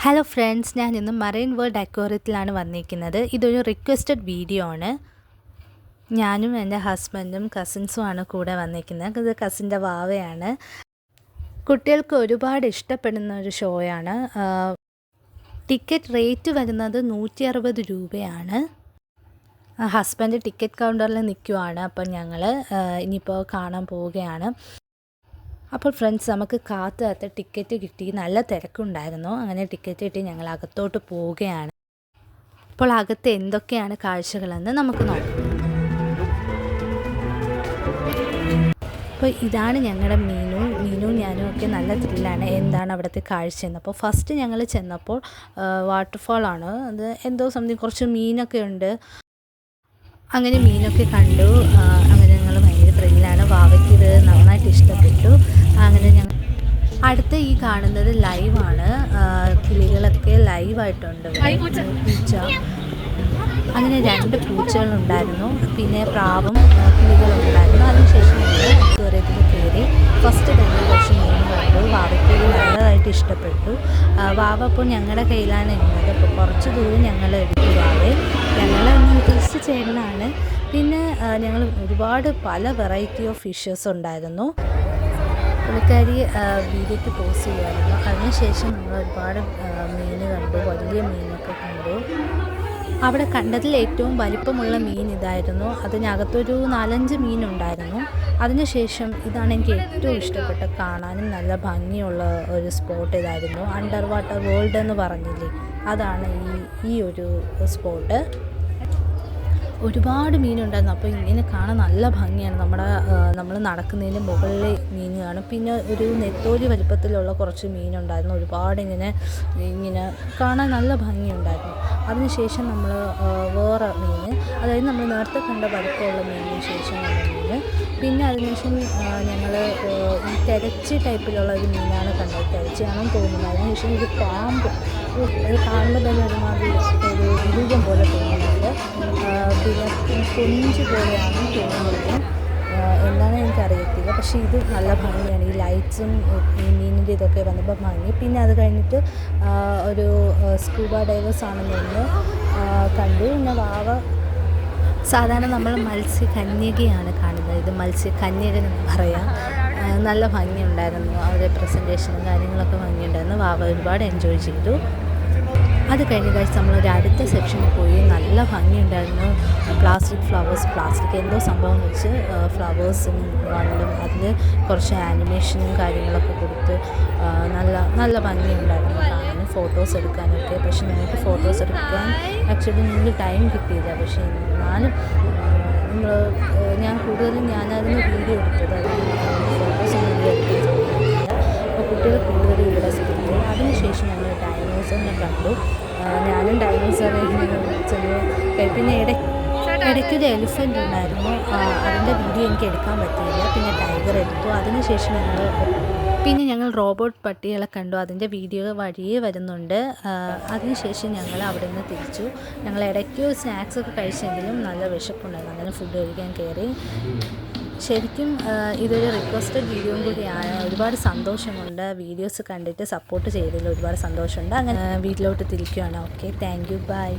Hello friends, ഞാൻ ഇന്ന് marine world അക്വേറിയത്തിലാണ് വന്നിരിക്കുന്നത്. ഇതൊരു റിക്വസ്റ്റഡ് വീഡിയോ ആണ്. ഞാനും എൻ്റെ ഹസ്ബൻഡും കസിൻസുമാണ് കൂടെ വന്നിരിക്കുന്നത്. ഇത് കസിൻ്റെ വാവയാണ്. കുട്ടികൾക്ക് ഒരുപാട് ഇഷ്ടപ്പെടുന്ന ഒരു ഷോയാണ്. ടിക്കറ്റ് റേറ്റ് വരുന്നത് 160 രൂപയാണ്. ഹസ്ബൻഡ് ടിക്കറ്റ് കൗണ്ടറിൽ നിൽക്കുവാണ്. അപ്പം ഞങ്ങൾ ഇനിയിപ്പോൾ കാണാൻ പോവുകയാണ്. അപ്പോൾ ഫ്രണ്ട്സ്, നമുക്ക് കാത്ത് ടിക്കറ്റ് കിട്ടി. നല്ല തിരക്കുണ്ടായിരുന്നു. അങ്ങനെ ടിക്കറ്റ് കിട്ടി ഞങ്ങൾ അകത്തോട്ട് പോവുകയാണ്. അപ്പോൾ അകത്ത് എന്തൊക്കെയാണ് കാഴ്ചകളെന്ന് നമുക്ക് നോക്കാം. അപ്പോൾ ഇതാണ് ഞങ്ങളുടെ മീനു ഞാനും ഒക്കെ നല്ല ത്രില്ലാണ് എന്താണ് അവിടുത്തെ കാഴ്ചയെന്ന്. അപ്പോൾ ഫസ്റ്റ് ഞങ്ങൾ ചെന്നപ്പോൾ വാട്ടർഫാളാണ്. അത് എന്തോ സംതിങ് കുറച്ച് മീനൊക്കെ ഉണ്ട്. അങ്ങനെ മീനൊക്കെ കണ്ടു. അങ്ങനെ ഞങ്ങൾ ഭയങ്കര ത്രില്ലാണ്. വാവയ്ക്ക് ഇത് നന്നായിട്ട് ഇഷ്ടപ്പെട്ടു. അങ്ങനെ ഞങ്ങൾ അടുത്ത് ഈ കാണുന്നത് ലൈവാണ്. കിളികളൊക്കെ ലൈവായിട്ടുണ്ട്. പൂച്ച, അങ്ങനെ 2 പൂച്ചകളുണ്ടായിരുന്നു. പിന്നെ പ്രാവും കിളികളുണ്ടായിരുന്നു. അതിനുശേഷം ഞങ്ങൾ അക്വേറിയത്തിൽ കയറി. ഫസ്റ്റ് തന്നെ കുറച്ച് മീൻ കണ്ടു. വാവയ്ക്ക് നല്ലതായിട്ട് ഇഷ്ടപ്പെട്ടു. വാവ അപ്പോൾ ഞങ്ങളുടെ കയ്യിലാണ് ഇരുന്നത്. അപ്പോൾ കുറച്ച് ദൂരം ഞങ്ങൾ എടുക്കുകയാണ്. ഞങ്ങൾ ഉദ്ദേശിച്ച ചേട്ടനാണ്. പിന്നെ ഞങ്ങൾ ഒരുപാട് പല വെറൈറ്റി ഓഫ് ഫിഷസ് ഉണ്ടായിരുന്നു. പുള്ളിക്കാരി വീഡിയോയ്ക്ക് പോസ്റ്റ് ചെയ്യുമായിരുന്നു. അതിനുശേഷം നമ്മൾ ഒരുപാട് മീൻ കണ്ടു. വലിയ മീനൊക്കെ കണ്ടു. അവിടെ കണ്ടതിൽ ഏറ്റവും വലിപ്പമുള്ള മീൻ ഇതായിരുന്നു. അതിനകത്തൊരു 4-5 മീനുണ്ടായിരുന്നു. അതിനുശേഷം ഇതാണ് എനിക്ക് ഏറ്റവും ഇഷ്ടപ്പെട്ട, കാണാനും നല്ല ഭംഗിയുള്ള ഒരു സ്പോട്ട് ഇതായിരുന്നു. അണ്ടർ വാട്ടർ വേൾഡ് എന്ന് പറഞ്ഞില്ലേ, അതാണ് ഈ ഒരു സ്പോട്ട്. ഒരുപാട് മീനുണ്ടായിരുന്നു. അപ്പോൾ ഇങ്ങനെ കാണാൻ നല്ല ഭംഗിയാണ്. നമ്മൾ നടക്കുന്നതിന് മുകളിൽ മീൻ കാണും. പിന്നെ ഒരു നെത്തോലി വലിപ്പത്തിലുള്ള കുറച്ച് മീനുണ്ടായിരുന്നു. ഒരുപാട് ഇങ്ങനെ കാണാൻ നല്ല ഭംഗിയുണ്ടായിരുന്നു. അതിനുശേഷം നമ്മൾ വേറെ മീൻ, അതായത് നമ്മൾ നേരത്തെ കണ്ട വലിപ്പമുള്ള മീനിന് ശേഷം വന്ന മീൻ. പിന്നെ അതിനുശേഷം ഞങ്ങൾ ഈ തെരച്ചി ടൈപ്പിലുള്ള ഒരു മീനാണ് കണ്ടത്. തെരച്ചിയാണെന്ന് തോന്നുന്നത്. അതിനുശേഷം ഇത് പാമ്പ്, അത് കാണുമ്പോൾ തന്നെ ഒരുമാതിരി ഒരു രൂപം പോലെ തോന്നുന്നുണ്ട്. പിന്നെ കൊഞ്ച് പോലെയാണ് തോന്നുന്നത്. എന്താണെന്ന് എനിക്കറിയത്തില്ല. പക്ഷേ ഇത് നല്ല ഭംഗിയാണ്. ഈ ലൈറ്റ്സും ഈ മീനിൻ്റെ ഇതൊക്കെ വന്നപ്പോൾ ഭംഗി. പിന്നെ അത് കഴിഞ്ഞിട്ട് ഒരു സ്കൂബ ഡൈവേഴ്സ് ആണെന്ന് കണ്ടു. പിന്നെ വാവ സാധാരണ നമ്മൾ മത്സ്യകന്യകയാണ് കാണുന്നത്. ഇത് മത്സ്യകന്യക എന്ന് പറയാം. നല്ല ഭംഗിയുണ്ടായിരുന്നു. അവരുടെ പ്രസൻറ്റേഷനും കാര്യങ്ങളൊക്കെ ഭംഗിയുണ്ടായിരുന്നു. വാവ ഒരുപാട് എൻജോയ് ചെയ്തു. അത് കഴിഞ്ഞ കാഴ്ച നമ്മളൊരു അടുത്ത സെക്ഷനിൽ പോയി. നല്ല ഭംഗിയുണ്ടായിരുന്നു. പ്ലാസ്റ്റിക് എന്തോ സംഭവം വെച്ച് ഫ്ലവേഴ്സും വണ്ടും അതിൽ കുറച്ച് ആനിമേഷനും കാര്യങ്ങളൊക്കെ കൊടുത്ത് നല്ല ഭംഗിയുണ്ടായിരുന്നു കാണാൻ, ഫോട്ടോസ് എടുക്കാനൊക്കെ. പക്ഷെ ഞങ്ങൾക്ക് ഫോട്ടോസ് എടുക്കാൻ ആക്ച്വലി നിങ്ങൾക്ക് ടൈം കിട്ടിയില്ല. പക്ഷേ എന്നാലും ഞാനതിന് വീഡിയോ എടുത്തത്. ഫോട്ടോസൊന്നും എടുക്കാൻ സാധിക്കില്ല. അപ്പോൾ കുട്ടികൾ കൂടുതൽ ഇവിടെ ശ്രദ്ധിക്കും. അതിനുശേഷം ഞങ്ങൾ ഡൈനോസറിനെ കണ്ടു. ഞാനും ഡൈനോസറെ ചെന്നു. പിന്നെ ഇടയ്ക്കൊരു എലിഫൻ്റ് ഉണ്ടായിരുന്നു. അതിൻ്റെ വീഡിയോ എനിക്ക് എടുക്കാൻ പറ്റിയില്ല. പിന്നെ ടൈഗർ എടുത്തു. അതിനുശേഷം ഞങ്ങൾ റോബോട്ട് പട്ടികളെ കണ്ടു. അതിൻ്റെ വീഡിയോ വഴിയേ വരുന്നുണ്ട്. അതിനുശേഷം ഞങ്ങൾ അവിടെ നിന്ന് തിരിച്ചു. ഞങ്ങൾ ഇടയ്ക്ക് സ്നാക്സൊക്കെ കഴിച്ചെങ്കിലും നല്ല വിശപ്പുണ്ടായിരുന്നു. അങ്ങനെ ഫുഡ് കഴിക്കാൻ കയറി. ശരിക്കും ഇതൊരു റിക്വസ്റ്റഡ് വീഡിയോയും കൂടിയാണ്. ഒരുപാട് സന്തോഷമുണ്ട്. വീഡിയോസ് കണ്ടിട്ട് സപ്പോർട്ട് ചെയ്തതിൽ ഒരുപാട് സന്തോഷമുണ്ട്. അങ്ങനെ വീട്ടിലോട്ട് തിരിക്കുകയാണ്. Okay, thank you, by.